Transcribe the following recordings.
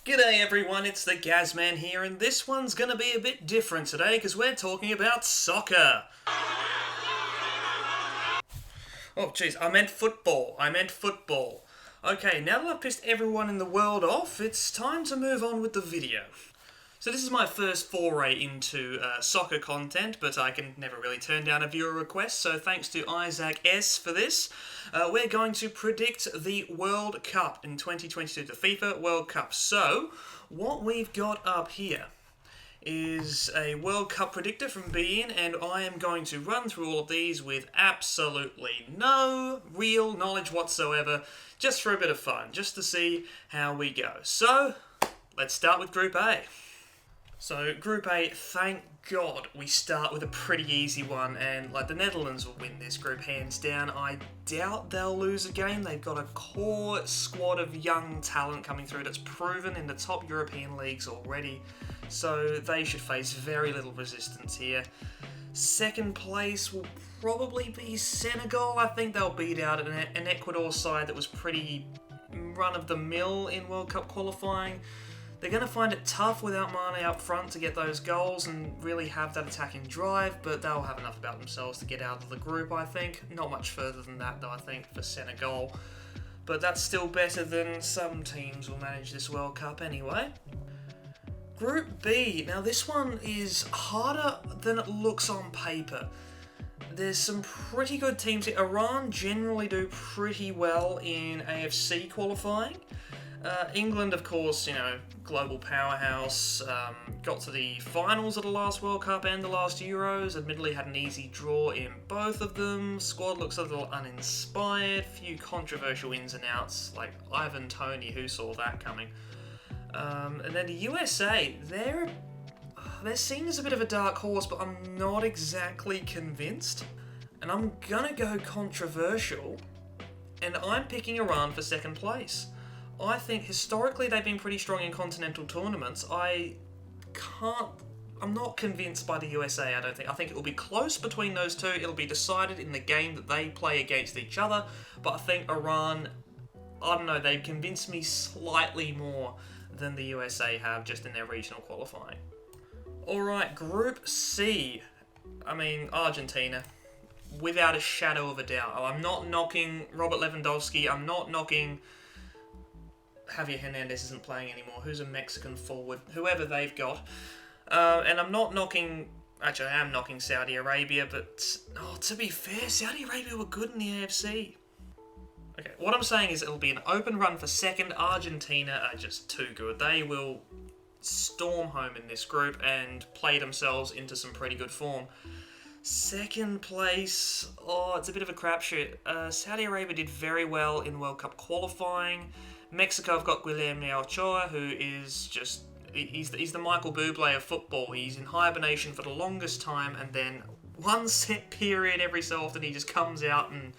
G'day everyone, it's the Gaz-Man here, and this one's gonna be a bit different today because we're talking about soccer. Oh jeez, I meant football. Okay, now that I've pissed everyone in the world off, it's time to move on with the video. So this is my first foray into soccer content, but I can never really turn down a viewer request, so thanks to Isaac S for this. We're going to predict the World Cup in 2022, the FIFA World Cup. So, what we've got up here is a World Cup predictor from beIN, and I am going to run through all of these with absolutely no real knowledge whatsoever, just for a bit of fun, just to see how we go. So, let's start with Group A. So, Group A, thank God we start with a pretty easy one, and the Netherlands will win this group hands down. I doubt they'll lose a game. They've got a core squad of young talent coming through that's proven in the top European leagues already, so they should face very little resistance here. Second place will probably be Senegal. I think they'll beat out an Ecuador side that was pretty run-of-the-mill in World Cup qualifying. They're going to find it tough without Mane up front to get those goals and really have that attacking drive, but they'll have enough about themselves to get out of the group, I think. Not much further than that, though, I think, for Senegal. But that's still better than some teams will manage this World Cup anyway. Group B. Now, this one is harder than it looks on paper. There's some pretty good teams here. Iran generally do pretty well in AFC qualifying. England, of course, global powerhouse, got to the finals of the last World Cup and the last Euros, admittedly had an easy draw in both of them, squad looks a little uninspired, few controversial ins and outs, like Ivan Toney, who saw that coming. And then the USA, they're seen as a bit of a dark horse, but I'm not exactly convinced, and I'm gonna go controversial, and I'm picking Iran for second place. I think historically they've been pretty strong in continental tournaments. I'm not convinced by the USA, I don't think. I think it will be close between those two. It'll be decided in the game that they play against each other. But I think Iran, I don't know, they've convinced me slightly more than the USA have just in their regional qualifying. Alright, Group C. Argentina. Without a shadow of a doubt. I'm not knocking Robert Lewandowski. I'm not knocking Javier Hernandez isn't playing anymore. Who's a Mexican forward? Whoever they've got. And I'm not knocking... Actually, I am knocking Saudi Arabia, but... to be fair, Saudi Arabia were good in the AFC. Okay, what I'm saying is it'll be an open run for second. Argentina are just too good. They will storm home in this group and play themselves into some pretty good form. Second place... it's a bit of a crapshoot. Saudi Arabia did very well in World Cup qualifying. Mexico have got Guillermo Ochoa, who is just... He's the Michael Bublé of football. He's in hibernation for the longest time, and then one set period every so often he just comes out and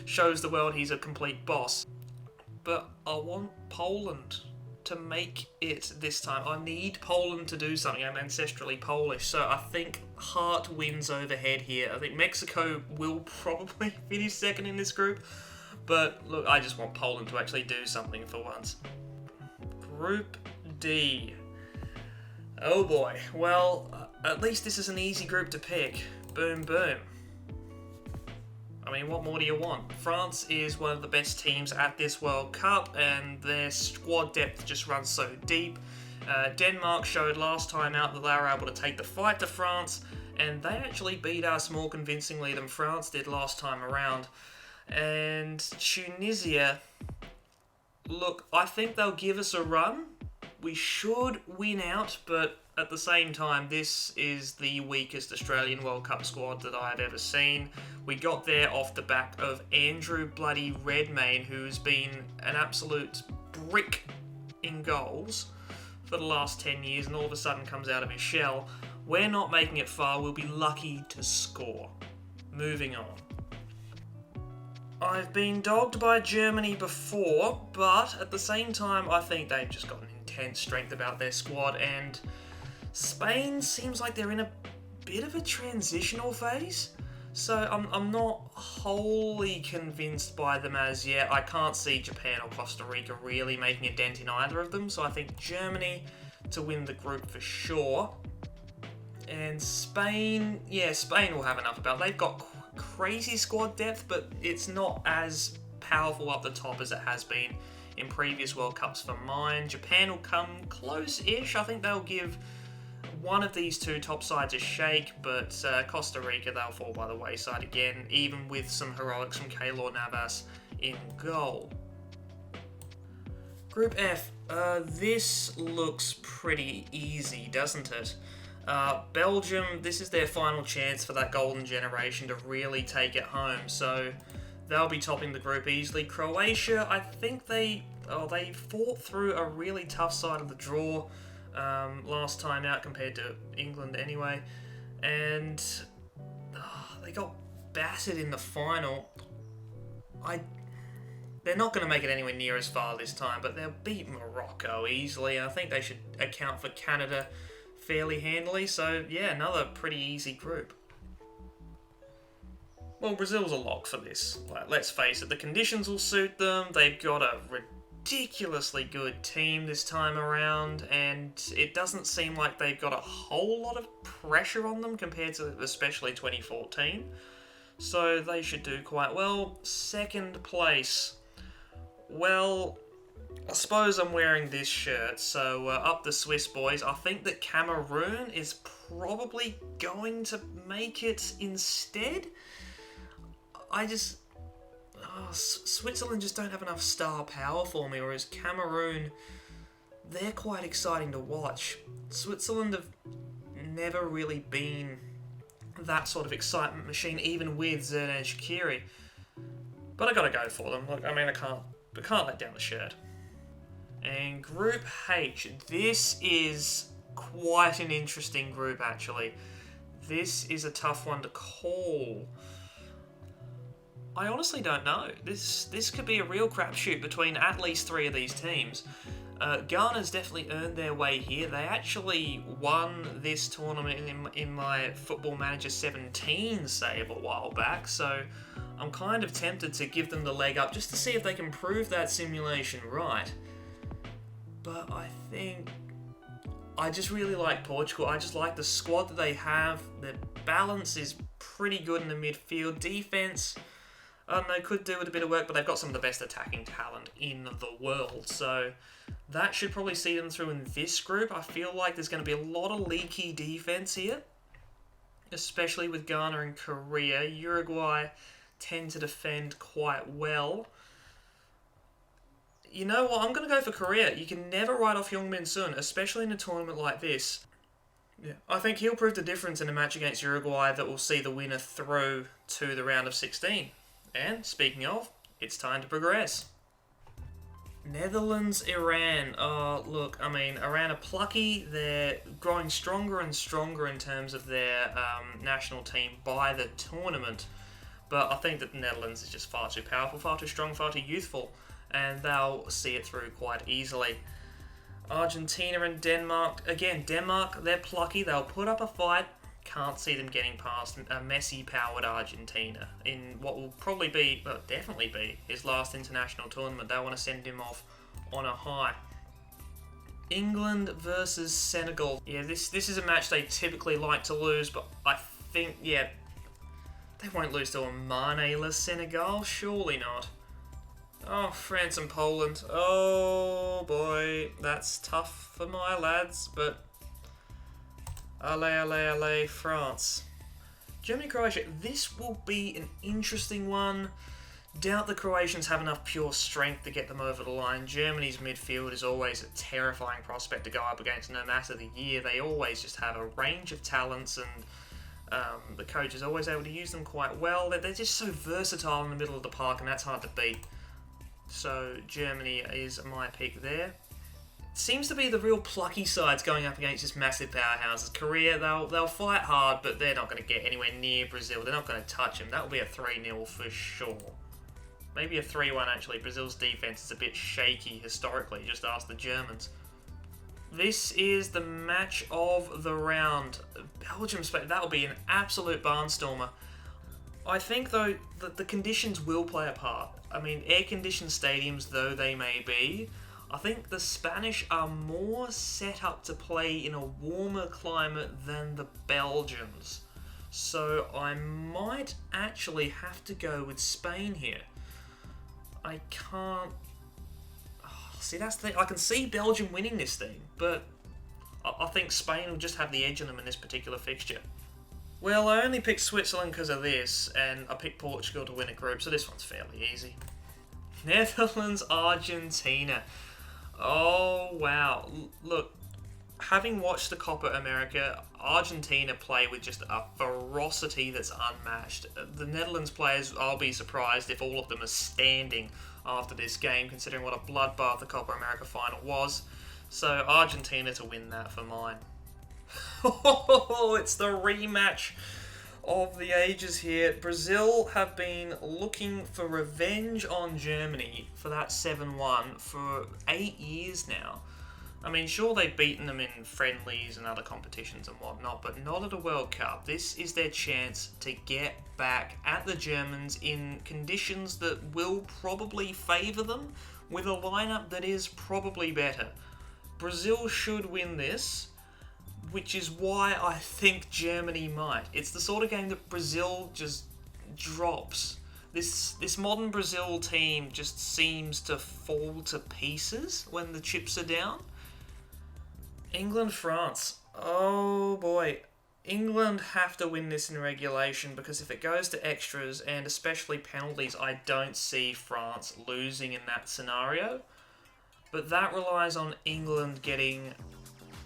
shows the world he's a complete boss. But I want Poland to make it this time. I need Poland to do something. I'm ancestrally Polish, so I think heart wins over head here. I think Mexico will probably finish second in this group. But, look, I just want Poland to actually do something for once. Group D. Oh boy. Well, at least this is an easy group to pick. Boom, boom. What more do you want? France is one of the best teams at this World Cup, and their squad depth just runs so deep. Denmark showed last time out that they were able to take the fight to France, and they actually beat us more convincingly than France did last time around. And Tunisia, look, I think they'll give us a run. We should win out, but at the same time, this is the weakest Australian World Cup squad that I've ever seen. We got there off the back of Andrew bloody Redmayne, who's been an absolute brick in goals for the last 10 years, and all of a sudden comes out of his shell. We're not making it far. We'll be lucky to score. Moving on. I've been dogged by Germany before, but at the same time, I think they've just got an intense strength about their squad, and Spain seems like they're in a bit of a transitional phase. So I'm not wholly convinced by them as yet. I can't see Japan or Costa Rica really making a dent in either of them. So I think Germany to win the group for sure. And Spain, yeah, Spain will have enough about. They've got crazy squad depth, but it's not as powerful up the top as it has been in previous World Cups for mine. Japan will come close-ish. I think they'll give one of these two top sides a shake, but Costa Rica, they'll fall by the wayside again, even with some heroics from Keylor Navas in goal. Group F, this looks pretty easy, doesn't it? Belgium, this is their final chance for that golden generation to really take it home, so they'll be topping the group easily. Croatia, I think they fought through a really tough side of the draw last time out compared to England anyway, and they got battered in the final. They're not going to make it anywhere near as far this time, but they'll beat Morocco easily. I think they should account for Canada fairly handily, so yeah, another pretty easy group. Well, Brazil's a lock for this. Like, let's face it, the conditions will suit them. They've got a ridiculously good team this time around, and it doesn't seem like they've got a whole lot of pressure on them compared to especially 2014. So they should do quite well. Second place. Well, I suppose I'm wearing this shirt, so up the Swiss boys. I think that Cameroon is probably going to make it instead. Switzerland just don't have enough star power for me, whereas Cameroon, they're quite exciting to watch. Switzerland have never really been that sort of excitement machine, even with Xherdan Shaqiri. But I gotta go for them. Look, I mean, I can't let down the shirt. And Group H, this is quite an interesting group, actually. This is a tough one to call. I honestly don't know. This could be a real crapshoot between at least three of these teams. Ghana's definitely earned their way here. They actually won this tournament in my Football Manager 17 save a while back, so I'm kind of tempted to give them the leg up just to see if they can prove that simulation right. But I just really like Portugal. I just like the squad that they have. Their balance is pretty good in the midfield. Defense, they could do with a bit of work, but they've got some of the best attacking talent in the world. So that should probably see them through in this group. I feel like there's going to be a lot of leaky defense here, especially with Ghana and Korea. Uruguay tend to defend quite well. You know what? I'm going to go for Korea. You can never write off Heung-min Son, especially in a tournament like this. Yeah, I think he'll prove the difference in a match against Uruguay that will see the winner through to the round of 16. And speaking of, it's time to progress. Netherlands, Iran. Look, I mean, Iran are plucky. They're growing stronger and stronger in terms of their national team by the tournament. But I think that the Netherlands is just far too powerful, far too strong, far too youthful, and they'll see it through quite easily. Argentina and Denmark. Again, Denmark, they're plucky. They'll put up a fight. Can't see them getting past a Messi-powered Argentina in what will probably be, well, definitely be, his last international tournament. They want to send him off on a high. England versus Senegal. Yeah, this is a match they typically like to lose, but I think, yeah, they won't lose to a Mane-less Senegal. Surely not. Oh, France and Poland. Oh boy, that's tough for my lads, but allez, France. Germany, Croatia. This will be an interesting one. Doubt the Croatians have enough pure strength to get them over the line. Germany's midfield is always a terrifying prospect to go up against no matter the year. They always just have a range of talents, and the coach is always able to use them quite well. They're just so versatile in the middle of the park, and that's hard to beat. So Germany is my pick there. Seems to be the real plucky sides going up against just massive powerhouses. Korea, they'll fight hard, but they're not going to get anywhere near Brazil. They're not going to touch them. That will be a 3-0 for sure. Maybe a 3-1 actually. Brazil's defense is a bit shaky historically. Just ask the Germans. This is the match of the round. Belgium, Spain. That will be an absolute barnstormer. I think, though, that the conditions will play a part. I mean, air-conditioned stadiums though they may be, I think the Spanish are more set up to play in a warmer climate than the Belgians. So I might actually have to go with Spain here. I can't... See, that's the thing. I can see Belgium winning this thing, but I think Spain will just have the edge on them in this particular fixture. Well, I only picked Switzerland because of this, and I picked Portugal to win a group, so this one's fairly easy. Netherlands, Argentina. Oh, wow. Look, having watched the Copa America, Argentina play with just a ferocity that's unmatched. The Netherlands players, I'll be surprised if all of them are standing after this game, considering what a bloodbath the Copa America final was. So, Argentina to win that for mine. It's the rematch of the ages here. Brazil have been looking for revenge on Germany for that 7-1 for 8 years now. I mean, sure, they've beaten them in friendlies and other competitions and whatnot, but not at a World Cup. This is their chance to get back at the Germans in conditions that will probably favour them, with a lineup that is probably better. Brazil should win this, which is why I think Germany might. It's the sort of game that Brazil just drops. This modern Brazil team just seems to fall to pieces when the chips are down. England, France. Oh boy. England have to win this in regulation, because if it goes to extras, and especially penalties, I don't see France losing in that scenario. But that relies on England getting...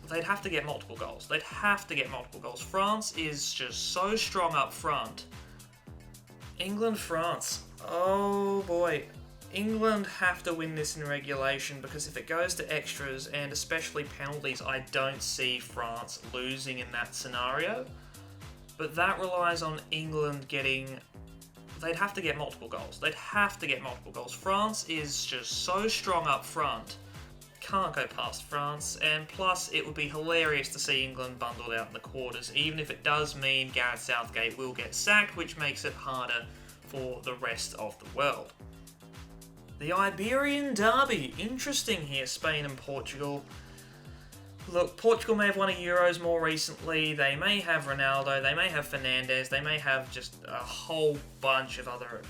They'd have to get multiple goals. They'd have to get multiple goals. France is just so strong up front. England, France. Oh boy. England have to win this in regulation, because if it goes to extras, and especially penalties, I don't see France losing in that scenario. But that relies on England getting... They'd have to get multiple goals. They'd have to get multiple goals. France is just so strong up front. Can't go past France, and plus it would be hilarious to see England bundled out in the quarters, even if it does mean Gareth Southgate will get sacked, which makes it harder for the rest of the world. The Iberian Derby. Interesting here, Spain and Portugal. Look, Portugal may have won a Euros more recently, they may have Ronaldo, they may have Fernandes, they may have just a whole bunch of other,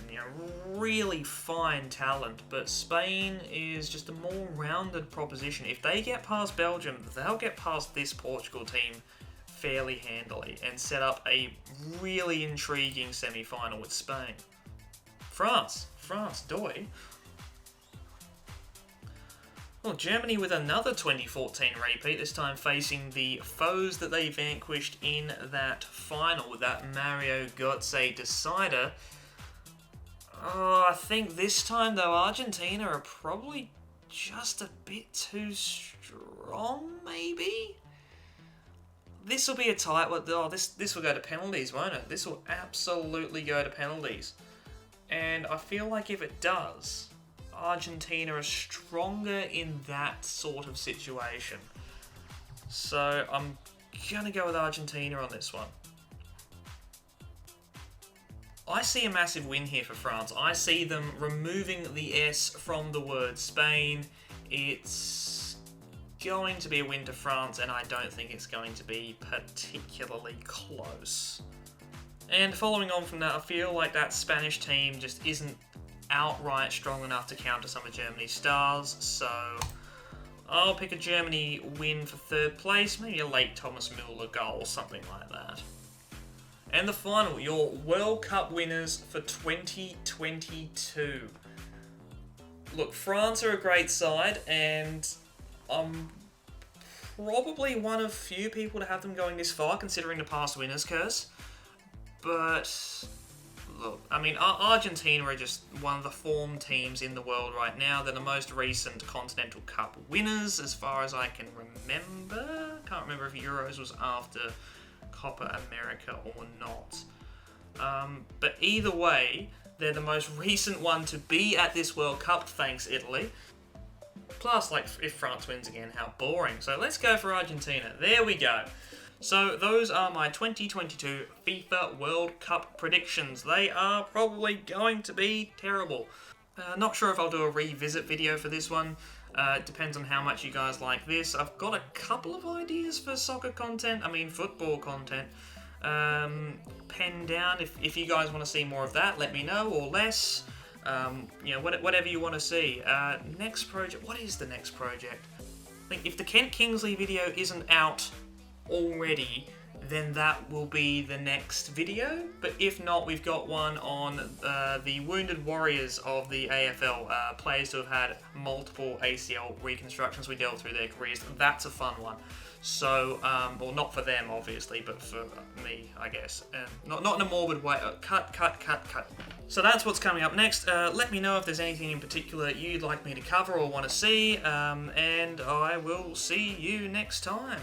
really fine talent, but Spain is just a more rounded proposition. If they get past Belgium, they'll get past this Portugal team fairly handily and set up a really intriguing semi-final with Spain. France, doy. Well, Germany with another 2014 repeat, this time facing the foes that they vanquished in that final with that Mario Götze decider. Oh, I think this time, though, Argentina are probably just a bit too strong, maybe? This will be a tight one. Oh, this will go to penalties, won't it? This will absolutely go to penalties. And I feel like if it does, Argentina are stronger in that sort of situation. So I'm going to go with Argentina on this one. I see a massive win here for France. I see them removing the S from the word Spain. It's going to be a win to France, and I don't think it's going to be particularly close. And following on from that, I feel like that Spanish team just isn't outright strong enough to counter some of Germany's stars, so I'll pick a Germany win for third place, maybe a late Thomas Müller goal, something like that. And the final, your World Cup winners for 2022. Look, France are a great side, and I'm probably one of few people to have them going this far, considering the past winners curse. But look, I mean, Argentina are just one of the form teams in the world right now. They're the most recent Continental Cup winners, as far as I can remember. Can't remember if Euros was after Copa America or not. But either way, they're the most recent one to be at this World Cup, thanks Italy. Plus, like, if France wins again, how boring. So let's go for Argentina. There we go. So those are my 2022 FIFA World Cup predictions. They are probably going to be terrible. Not sure if I'll do a revisit video for this one. It depends on how much you guys like this. I've got a couple of ideas for soccer content, football content, penned down. If you guys want to see more of that, let me know, or less. Whatever you want to see. Next project, what is the next project? I think if the Kent Kingsley video isn't out already, then that will be the next video. But if not, we've got one on the wounded warriors of the AFL, players who have had multiple ACL reconstructions. We delve through their careers. That's a fun one. So, well, not for them, obviously, but for me, I guess. Not in a morbid way. Cut. So that's what's coming up next. Let me know if there's anything in particular you'd like me to cover or want to see, and I will see you next time.